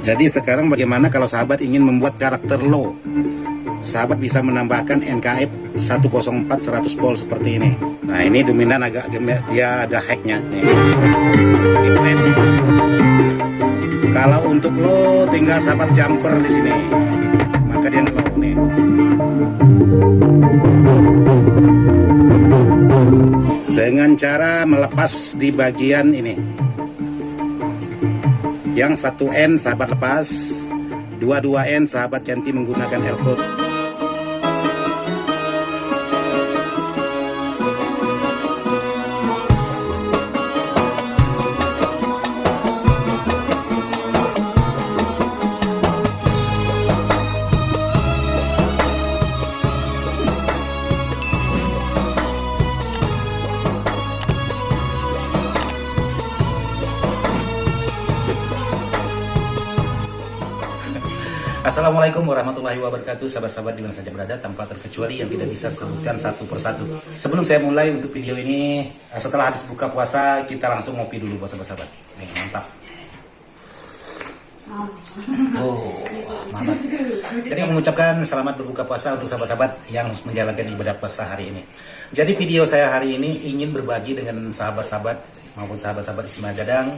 Jadi sekarang bagaimana kalau sahabat ingin membuat karakter low? Sahabat bisa menambahkan NKF 104 100 volt seperti ini. Nah, ini dominan agak dia ada hacknya nih. Kalau untuk low tinggal sahabat jumper di sini. Maka dia low nih. Dengan cara melepas di bagian ini. Yang 1N sahabat lepas, 22N sahabat ganti menggunakan L-code. Assalamualaikum warahmatullahi wabarakatuh, sahabat-sahabat di mana saja berada, tanpa terkecuali yang tidak bisa sebutkan satu persatu. Sebelum saya mulai untuk video ini, setelah habis buka puasa, kita langsung ngopi dulu buat sahabat-sahabat. Nih, mantap. Oh, mantap. Jadi mengucapkan selamat berbuka puasa untuk sahabat-sahabat yang menjalankan ibadah puasa hari ini. Jadi video saya hari ini ingin berbagi dengan sahabat-sahabat maupun sahabat-sahabat Ismail Dadang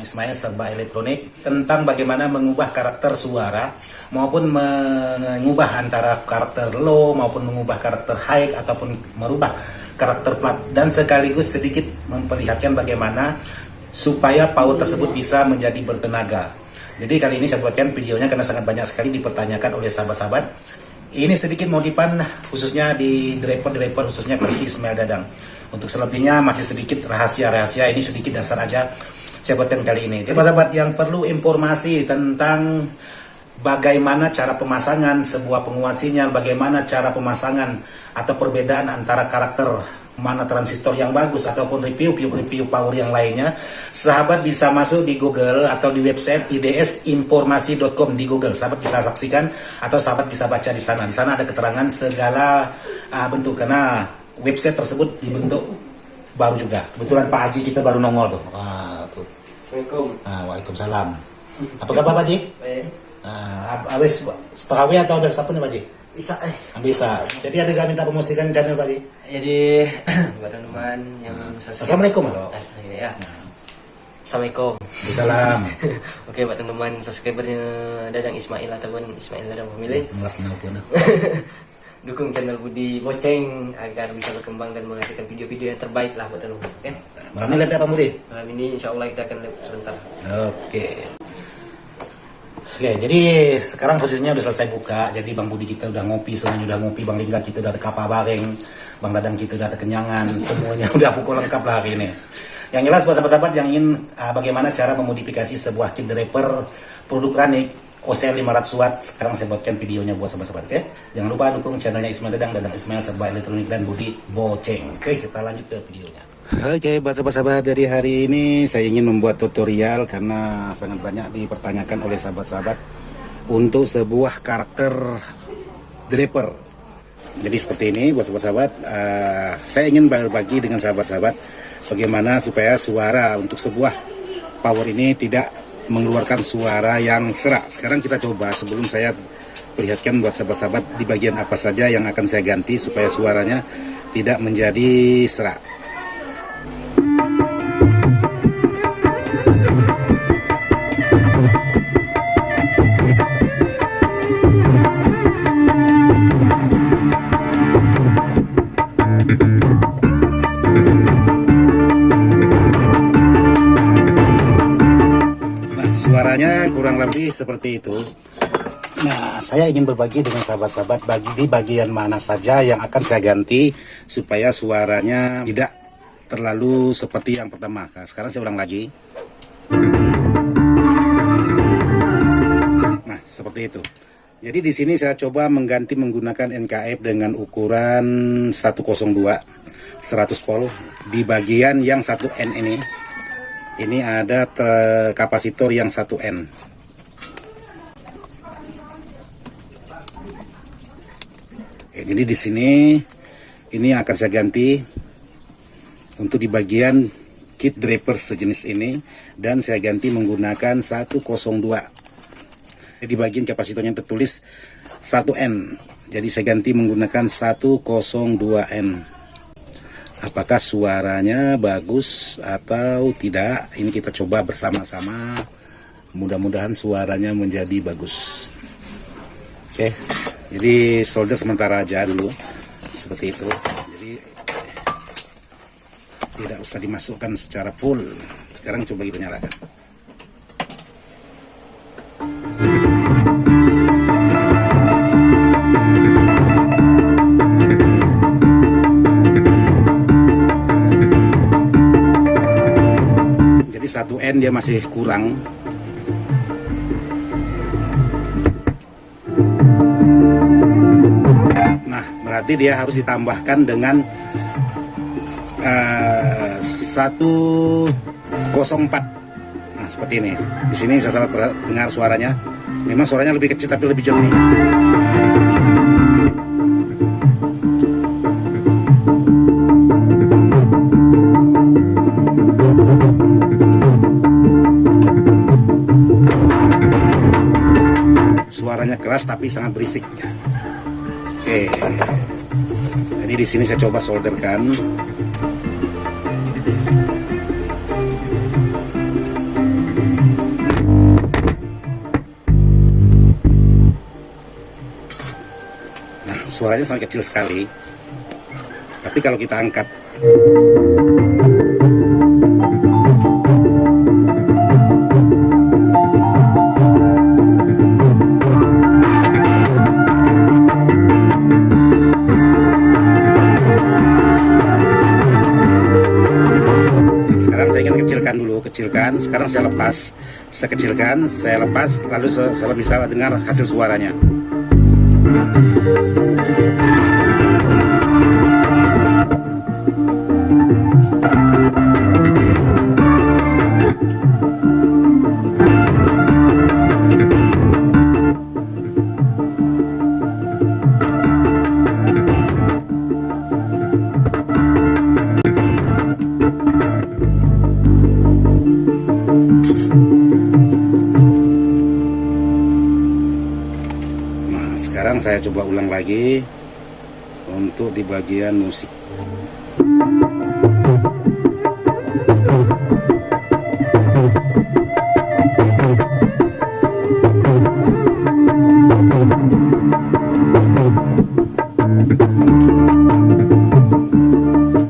Ismail serba elektronik tentang bagaimana mengubah karakter suara maupun mengubah antara karakter low maupun mengubah karakter high ataupun merubah karakter flat, dan sekaligus sedikit memperlihatkan bagaimana supaya power tersebut bisa menjadi bertenaga. Jadi kali ini saya buatkan videonya karena sangat banyak sekali dipertanyakan oleh sahabat-sahabat. Ini sedikit modifan khususnya di driver khususnya versi Ismail Dadang. Untuk selebihnya masih sedikit rahasia-rahasia, ini sedikit dasar aja saya buatkan kali ini. Jadi sahabat yang perlu informasi tentang bagaimana cara pemasangan sebuah penguat sinyal, bagaimana cara pemasangan atau perbedaan antara karakter mana transistor yang bagus ataupun review power yang lainnya, sahabat bisa masuk di Google atau di website idsinformasi.com di Google. Sahabat bisa saksikan atau sahabat bisa baca di sana. Di sana ada keterangan segala bentuk, karena website tersebut dibentuk baru juga. Kebetulan Pak Haji kita baru nongol tuh. Tuh. Assalamualaikum. Waalaikumsalam. Apa kabar Pak Haji? Baik. Habis terawih atau habis apa nih Pak Haji? Bisa. Bisa. Jadi ada gak minta promosikan channel Pak Haji? Jadi buat teman-teman yang Assalamualaikum. Ya. Assalamualaikum. Salam. Oke, buat teman-teman subscribernya Dadang Ismail ataupun Ismail Dadang Family. Dukung channel Budi Boceng agar bisa berkembang dan menghasilkan video-video yang terbaik lah buat teman-teman. Oke. Malam ini live apa Budi? Malam ini insya Allah kita akan live sebentar. Oke, jadi sekarang posisinya udah selesai buka. Jadi Bang Budi kita udah ngopi, semuanya udah ngopi. Bang Lingga kita udah tekapa bareng. Bang Dadang kita udah kekenyangan. Semuanya udah pukul lengkap lah hari ini. Yang jelas buat sahabat-sahabat yang ingin bagaimana cara memodifikasi sebuah kit driver produk Ranik OCL 500 watt, sekarang saya buatkan videonya buat sahabat-sahabat. Oke, jangan lupa dukung channelnya Ismail Dadang Ismail serba elektronik dan Budi Boceng. Oke, kita lanjut ke videonya. Oke, buat sahabat-sahabat, dari hari ini saya ingin membuat tutorial karena sangat banyak dipertanyakan oleh sahabat-sahabat untuk sebuah karakter driver. Jadi seperti ini buat sahabat-sahabat, saya ingin berbagi dengan sahabat-sahabat bagaimana supaya suara untuk sebuah power ini tidak mengeluarkan suara yang serak. Sekarang kita coba, sebelum saya perlihatkan buat sahabat-sahabat di bagian apa saja yang akan saya ganti supaya suaranya tidak menjadi serak. Suaranya kurang lebih seperti itu. Nah, saya ingin berbagi dengan sahabat-sahabat di bagian mana saja yang akan saya ganti supaya suaranya tidak terlalu seperti yang pertama. Nah, sekarang saya ulang lagi. Nah, seperti itu. Jadi di sini saya coba mengganti menggunakan NKF dengan ukuran 102 100 volt di bagian yang 1N ini. Ini ada kapasitor yang 1N. Jadi di sini ini akan saya ganti untuk di bagian kit driver sejenis ini, dan saya ganti menggunakan 102 Di bagian kapasitornya tertulis 1N. Jadi saya ganti menggunakan 102N. Apakah suaranya bagus atau tidak? Ini kita coba bersama-sama. Mudah-mudahan suaranya menjadi bagus. Oke. Jadi solder sementara aja dulu. Seperti itu. Jadi tidak usah dimasukkan secara full. Sekarang coba kita nyalakan. Jadi 1N dia masih kurang. Nah, berarti dia harus ditambahkan dengan 104. Nah, seperti ini. Di sini bisa salah dengar suaranya. Memang suaranya lebih kecil tapi lebih jernih. Suaranya keras tapi sangat berisik. Oke. Jadi di sini saya coba solderkan. Nah, suaranya sangat kecil sekali. Tapi kalau kita angkat, kecilkan. Sekarang saya lepas, saya kecilkan, saya lepas, lalu saya bisa dengar hasil suaranya. Sekarang saya coba ulang lagi untuk di bagian musik.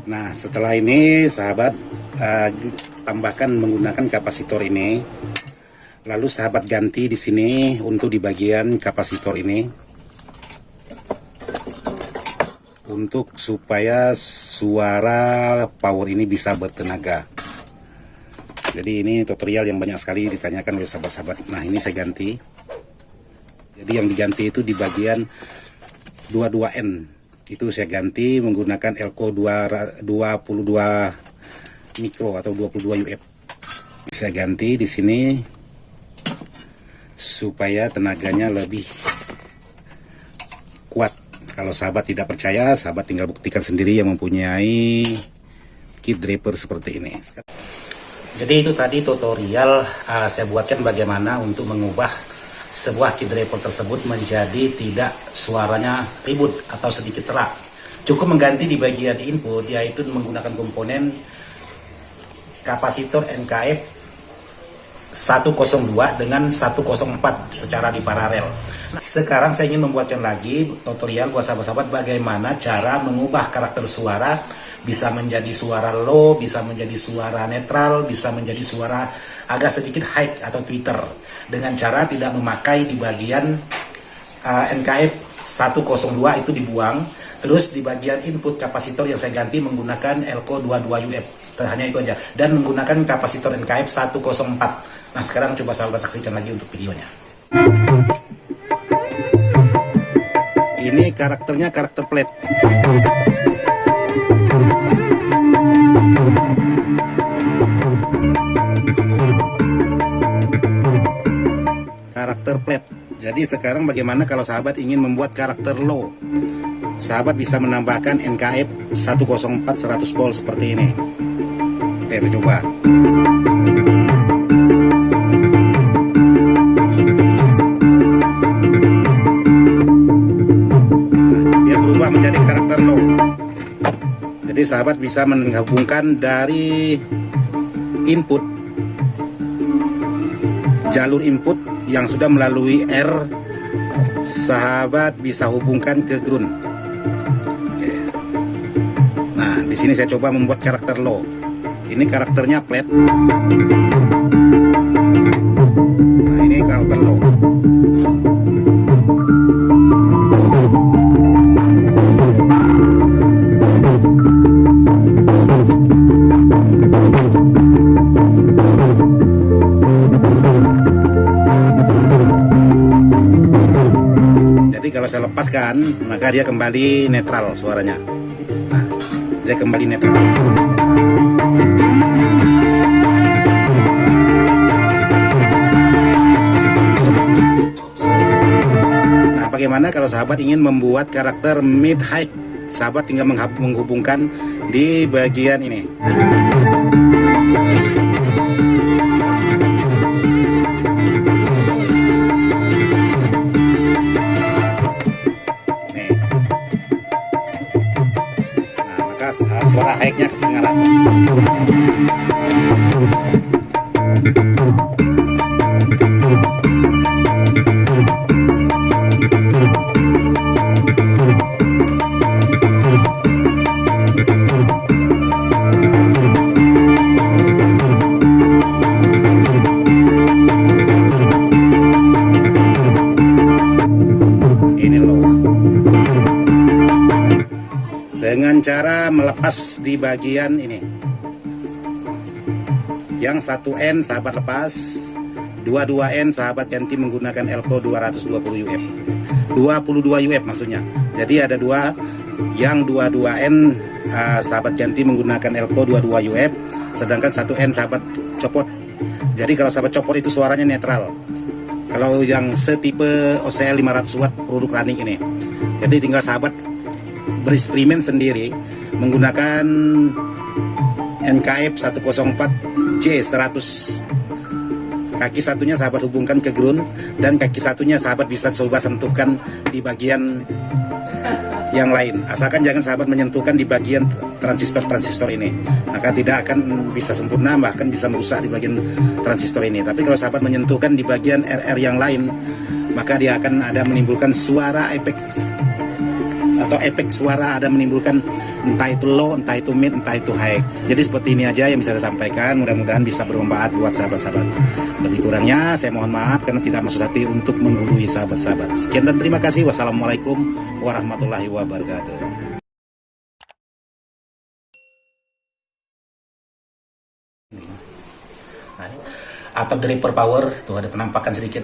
Nah, setelah ini sahabat tambahkan menggunakan kapasitor ini. Lalu sahabat ganti di sini untuk di bagian kapasitor ini, untuk supaya suara power ini bisa bertenaga. Jadi ini tutorial yang banyak sekali ditanyakan oleh sahabat-sahabat. Nah, ini saya ganti. Jadi yang diganti itu di bagian 22N. Itu saya ganti menggunakan Elco 22 mikro atau 22 UF. Saya ganti di sini supaya tenaganya lebih kuat. Kalau sahabat tidak percaya, sahabat tinggal buktikan sendiri yang mempunyai kit draper seperti ini. Jadi itu tadi tutorial saya buatkan bagaimana untuk mengubah sebuah kit draper tersebut menjadi tidak suaranya ribut atau sedikit serak. Cukup mengganti di bagian input, yaitu menggunakan komponen kapasitor NKF 102 dengan 104 secara di paralel. Nah, sekarang saya ingin membuatkan lagi tutorial buat sahabat-sahabat bagaimana cara mengubah karakter suara, bisa menjadi suara low, bisa menjadi suara netral, bisa menjadi suara agak sedikit high atau tweeter, dengan cara tidak memakai di bagian NKF 102 itu dibuang. Terus di bagian input kapasitor yang saya ganti menggunakan Elco 22 UF, hanya itu aja, dan menggunakan kapasitor NKF 104. Nah, sekarang coba sahabat saksikan lagi untuk videonya. Ini karakternya karakter flat. Karakter flat. Jadi sekarang bagaimana kalau sahabat ingin membuat karakter low? Sahabat bisa menambahkan NKF 104 100 volt seperti ini. Oke, kita coba. sahabat bisa menghubungkan dari input, jalur input yang sudah melalui R, sahabat bisa hubungkan ke ground. Oke. Nah, di sini saya coba membuat karakter low. Ini karakternya flat. Nah, ini karakter low. Jadi kalau saya lepaskan, maka dia kembali netral suaranya. Nah, dia kembali netral. Nah, bagaimana kalau sahabat ingin membuat karakter mid high? Sahabat tinggal menghubungkan di bagian ini. Nih. Nah, maka suara high-nya kedengaran. Ini low. Dengan cara melepas di bagian ini. Yang 1N sahabat lepas, 22N sahabat ganti menggunakan Elco 220 UF. 22 UF maksudnya. Jadi ada dua, yang 22N sahabat ganti menggunakan Elco 22 UF, sedangkan 1N sahabat copot. Jadi kalau sahabat copot itu suaranya netral. Kalau yang setipe OCL 500 watt produk running ini, jadi tinggal sahabat bereksperimen sendiri menggunakan NKF 104J100. Kaki satunya sahabat hubungkan ke ground, dan kaki satunya sahabat bisa coba sentuhkan di bagian yang lain, asalkan jangan sahabat menyentuhkan di bagian transistor ini, maka tidak akan bisa sempurna, bahkan bisa merusak di bagian transistor ini. Tapi kalau sahabat menyentuhkan di bagian RR yang lain, maka dia akan ada menimbulkan suara efek, atau efek suara ada menimbulkan entah itu low, entah itu mid, entah itu high. Jadi seperti ini aja yang bisa saya sampaikan, mudah-mudahan bisa bermanfaat buat sahabat-sahabat. Lebih kurangnya saya mohon maaf karena tidak maksud hati untuk menggurui sahabat-sahabat. Sekian dan terima kasih. Wassalamualaikum warahmatullahi wabarakatuh. Nah, ini atap deliver power tuh ada penampakan sedikit.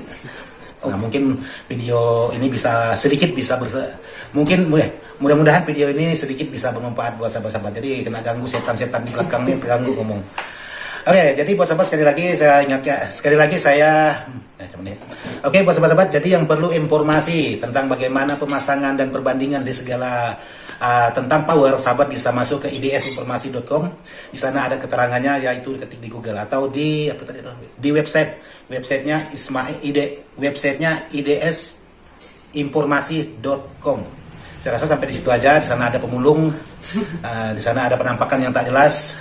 Nah, mungkin video ini bisa sedikit mungkin mudah-mudahan video ini sedikit bisa bermanfaat buat sahabat-sahabat. Jadi kena ganggu setan-setan di belakang nih, terganggu ngomong. Oke, jadi buat sahabat sekali lagi saya ingatkan, Oke, buat sahabat-sahabat, jadi yang perlu informasi tentang bagaimana pemasangan dan perbandingan di segala tentang power, sahabat bisa masuk ke idsinformasi.com. Di sana ada keterangannya, yaitu ketik di Google atau di websitenya websitenya idsinformasi.com. Saya rasa sampai di situ aja. Di sana ada pemulung, di sana ada penampakan yang tak jelas.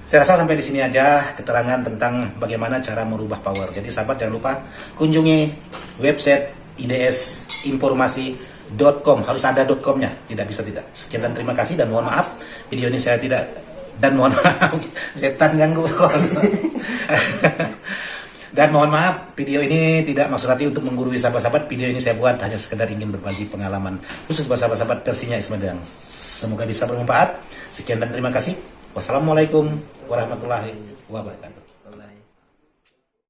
Saya rasa sampai di sini aja keterangan tentang bagaimana cara merubah power. Jadi sahabat jangan lupa kunjungi website idsinformasi.com. Harus ada .com-nya, tidak bisa tidak. Sekian dan terima kasih, dan mohon maaf video ini saya tidak, dan mohon maaf setan ganggu. Dan mohon maaf video ini tidak maksud hati untuk menggurui sahabat-sahabat. Video ini saya buat hanya sekedar ingin berbagi pengalaman khusus buat sahabat-sahabat versinya Ismedang. Semoga bisa bermanfaat. Sekian dan terima kasih. Wassalamualaikum warahmatullahi wabarakatuh.